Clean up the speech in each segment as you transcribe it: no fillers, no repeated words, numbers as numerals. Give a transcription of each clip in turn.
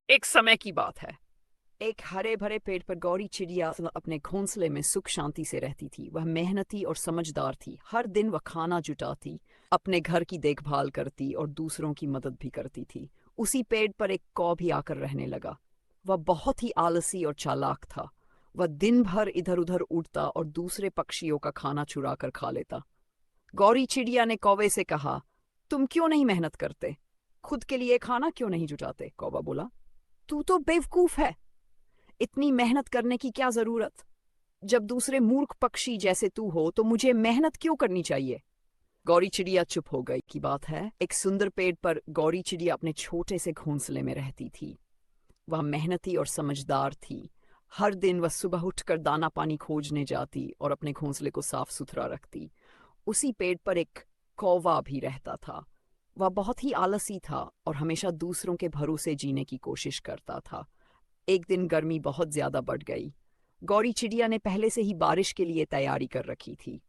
एक समय की बात है। एक हरे भरे पेड़ पर गौरी चिड़िया अपने घोंसले में सुख शांति से रहती थी। वह मेहनती और समझदार थी। हर दिन वह खाना जुटाती, अपने घर की देखभाल करती और दूसरों की मदद भी करती थी। उसी पेड़ पर एक कौ भी आकर रहने लगा। वह बहुत ही आलसी और चालाक था। वह दिन भर इधर उधर उड़ता और दूसरे पक्षियों का खाना चुरा कर खा लेता। गौरी चिड़िया ने कौवे से कहा, तुम क्यों नहीं मेहनत करते? खुद के लिए खाना क्यों नहीं जुटाते? कौवा बोला, तू तो बेवकूफ है। इतनी मेहनत करने की क्या जरूरत? जब दूसरे मूर्ख पक्षी जैसे तू हो तो मुझे मेहनत क्यों करनी चाहिए? गौरी चिड़िया चुप हो गई। की बात है, एक सुंदर पेड़ पर गौरी चिड़िया अपने छोटे से घोंसले में रहती थी। वह मेहनती और समझदार थी। हर दिन वह सुबह उठकर दाना पानी खोजने जाती और अपने घोंसले को साफ सुथरा रखती। उसी पेड़ पर एक कौवा भी रहता था। वह बहुत ही आलसी था और हमेशा दूसरों के भरोसे जीने की कोशिश करता था। एक दिन गर्मी बहुत ज्यादा बढ़ गई। गौरी चिड़िया ने पहले से ही बारिश के लिए तैयारी कर रखी थी।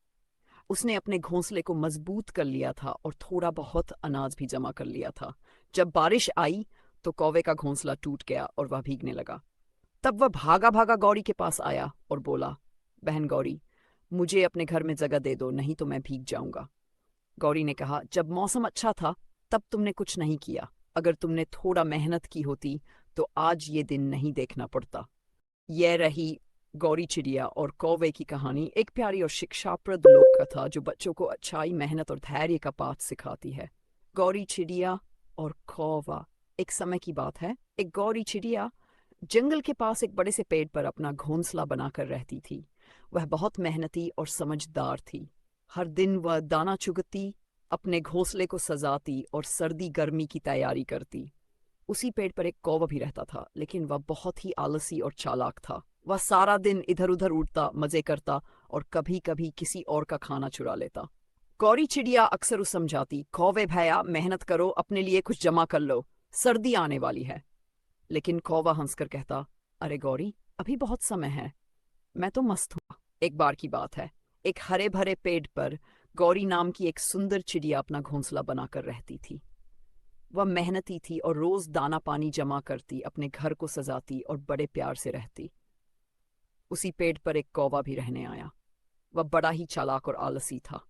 उसने अपने घोंसले को मजबूत कर लिया था और थोड़ा बहुत अनाज भी जमा कर लिया था। जब बारिश आई तो कौवे का घोंसला टूट गया और वह भीगने लगा। तब वह भागा भागा गौरी के पास आया और बोला, बहन गौरी, मुझे अपने घर में जगह दे दो, नहीं तो मैं भीग जाऊंगा। गौरी ने कहा, जब मौसम अच्छा था तब तुमने कुछ नहीं किया। अगर तुमने थोड़ा मेहनत की होती तो आज ये दिन नहीं देखना पड़ता। यह रही गौरी चिड़िया और कौवे की कहानी। एक प्यारी और शिक्षाप्रद लोक कथा जो बच्चों को अच्छाई, मेहनत और धैर्य का पाठ सिखाती है। गौरी चिड़िया और कौवा। एक समय की बात है, एक गौरी चिड़िया जंगल के पास एक बड़े से पेड़ पर अपना घोंसला बनाकर रहती थी। वह बहुत मेहनती और समझदार थी। हर दिन वह दाना चुगती, अपने घोंसले को सजाती और सर्दी गर्मी की तैयारी करती। उसी पेड़ पर एक कौवा भी रहता था, लेकिन वह बहुत ही आलसी और चालाक था। वह सारा दिन इधर उधर उड़ता, मजे करता और कभी कभी किसी और का खाना चुरा लेता। गौरी चिड़िया अक्सर उसे समझाती, कौवे भैया मेहनत करो, अपने लिए कुछ जमा कर लो, सर्दी आने वाली है। लेकिन कौवा हंसकर कहता, अरे गौरी, अभी बहुत समय है, मैं तो मस्त हूँ। एक बार की बात है, एक हरे भरे पेड़ पर गौरी नाम की एक सुंदर चिड़िया अपना घोंसला बनाकर रहती थी। वह मेहनती थी और रोज दाना पानी जमा करती, अपने घर को सजाती और बड़े प्यार से रहती। उसी पेड़ पर एक कौवा भी रहने आया। वह बड़ा ही चालाक और आलसी था।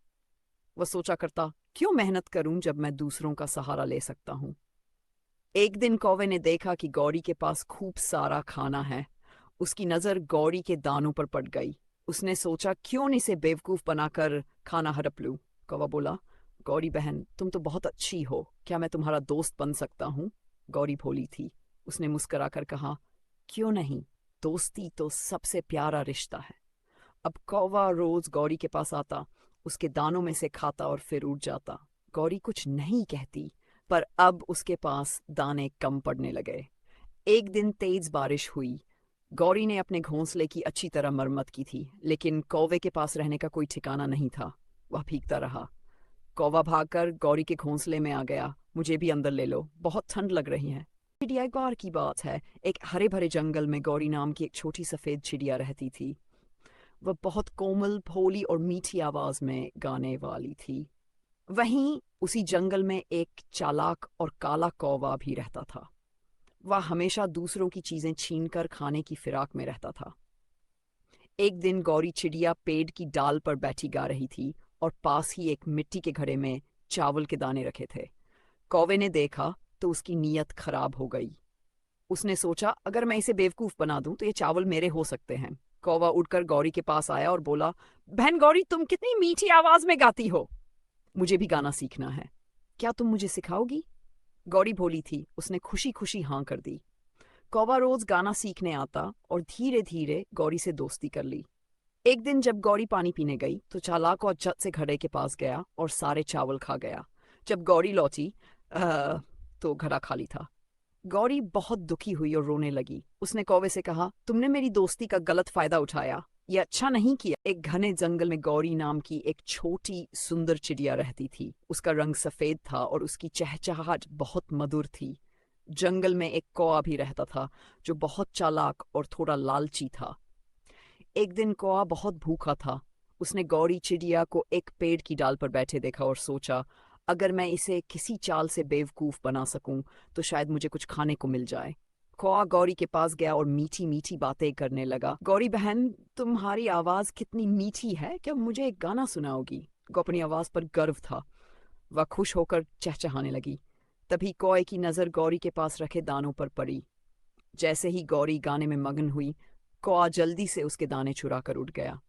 वह सोचा करता, क्यों मेहनत करूं जब मैं दूसरों का सहारा ले सकता हूं। एक दिन कौवे ने देखा कि गौरी के पास खूब सारा खाना है। उसकी नजर गौरी के दानों पर पड़ गई। उसने सोचा, क्यों न इसे बेवकूफ बनाकर खाना हड़प लूं। कौवा बोला, गौरी बहन, तुम तो बहुत अच्छी हो, क्या मैं तुम्हारा दोस्त बन सकता हूँ? गौरी भोली थी। उसने मुस्कुराकर कहा, क्यों नहीं, दोस्ती तो सबसे प्यारा रिश्ता है। अब कौवा रोज गौरी के पास आता, उसके दानों में से खाता और फिर उड़ जाता। गौरी कुछ नहीं कहती, पर अब उसके पास दाने कम पड़ने लगे। एक दिन तेज बारिश हुई। गौरी ने अपने घोंसले की अच्छी तरह मरम्मत की थी, लेकिन कौवे के पास रहने का कोई ठिकाना नहीं था। वह भीगता रहा। कौवा भागकर गौरी के घोंसले में आ गया। मुझे भी अंदर ले लो, बहुत ठंड लग रही है। चिड़िया, एक बार की बात है, एक हरे भरे जंगल में गौरी नाम की एक छोटी सफेद चिड़िया रहती थी। वह बहुत कोमल, भोली और मीठी आवाज में गाने वाली थी। वहीं उसी जंगल में एक चालाक और काला कौवा भी रहता था। वह हमेशा दूसरों की चीजें छीनकर खाने की फिराक में रहता था। एक दिन गौरी चिड़िया पेड़ की डाल पर बैठी गा रही थी और पास ही एक मिट्टी के घड़े में चावल के दाने रखे थे। कौवे ने देखा तो उसकी नीयत खराब हो गई। उसने सोचा, अगर मैं इसे बेवकूफ बना दूं तो ये चावल मेरे हो सकते हैं। कौवा उड़कर गौरी के पास आया और बोला, बहन गौरी, तुम कितनी मीठी आवाज में गाती हो। मुझे भी गाना सीखना है, क्या तुम मुझे सिखाओगी? गौरी भोली थी, उसने खुशी खुशी हाँ कर दी। कौवा रोज गाना सीखने आता और धीरे धीरे गौरी से दोस्ती कर ली। एक दिन जब गौरी पानी पीने गई तो चालाक और झट से घड़े के पास गया और सारे चावल खा गया। जब गौरी लौटी तो घड़ा खाली था। गौरी बहुत दुखी हुई और रोने लगी। उसने कौवे से कहा, तुमने मेरी दोस्ती का गलत फायदा उठाया, यह अच्छा नहीं किया। एक घने जंगल में गौरी नाम की एक छोटी सुंदर चिड़िया रहती थी। उसका रंग सफेद था और उसकी चहचहाहट बहुत मधुर थी। जंगल में एक कौआ भी रहता था जो बहुत चालाक और थोड़ा लालची था। एक दिन कौआ बहुत भूखा था। उसने गौरी चिड़िया को एक पेड़ की डाल पर बैठे देखा और सोचा, अगर मैं इसे किसी चाल से बेवकूफ बना सकूं तो शायद मुझे कुछ खाने को मिल जाए। कौआ गौरी के पास गया और मीठी मीठी बातें करने लगा। गौरी बहन, तुम्हारी आवाज कितनी मीठी है, क्या मुझे एक गाना सुनाओगी? को अपनी आवाज पर गर्व था। वह खुश होकर चहचहाने लगी। तभी कौए की नजर गौरी के पास रखे दानों पर पड़ी। जैसे ही गौरी गाने में मगन हुई, कौआ जल्दी से उसके दाने चुरा कर उड़ गया।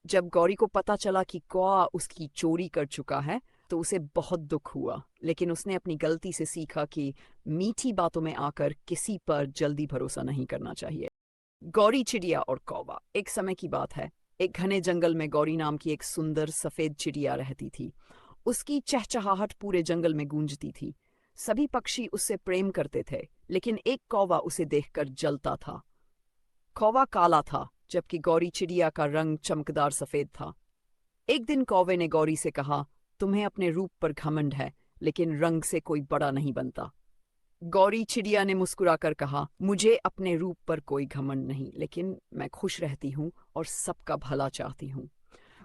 जब गौरी को पता चला कि कौआ उसकी चोरी कर चुका है तो उसे बहुत दुख हुआ, लेकिन उसने अपनी गलती से सीखा कि मीठी बातों में आकर किसी पर जल्दी भरोसा नहीं करना चाहिए। गौरी चिड़िया और कौवा। एक समय की बात है। एक घने जंगल में गौरी नाम की एक सुंदर सफेद चिड़िया रहती थी। उसकी चहचहाहट पूरे जंगल में गूंजती थी। सभी पक्षी उससे प्रेम करते थे, लेकिन एक कौवा उसे देखकर जलता था। कौवा काला था, जबकि गौरी चिड़िया का रंग चमकदार सफेद था। एक दिन कौवे ने गौरी से कहा, तुम्हें अपने रूप पर घमंड है, लेकिन रंग से कोई बड़ा नहीं बनता। गौरी चिड़िया ने मुस्कुराकर कहा, मुझे अपने रूप पर कोई घमंड नहीं, लेकिन मैं खुश रहती हूँ और सबका भला चाहती हूँ।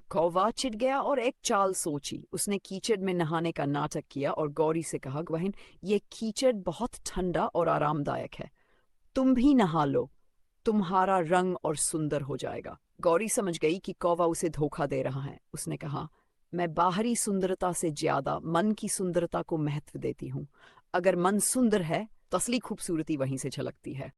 कौवा चिढ़ गया और एक चाल सोची। उसने कीचड़ में नहाने का नाटक किया और गौरी से कहा, बहन, ये कीचड़ बहुत ठंडा और आरामदायक है, तुम भी नहा लो, तुम्हारा रंग और सुंदर हो जाएगा। गौरी समझ गई कि कौवा उसे धोखा दे रहा है। उसने कहा, मैं बाहरी सुंदरता से ज्यादा मन की सुंदरता को महत्व देती हूँ। अगर मन सुंदर है तो असली खूबसूरती वहीं से झलकती है।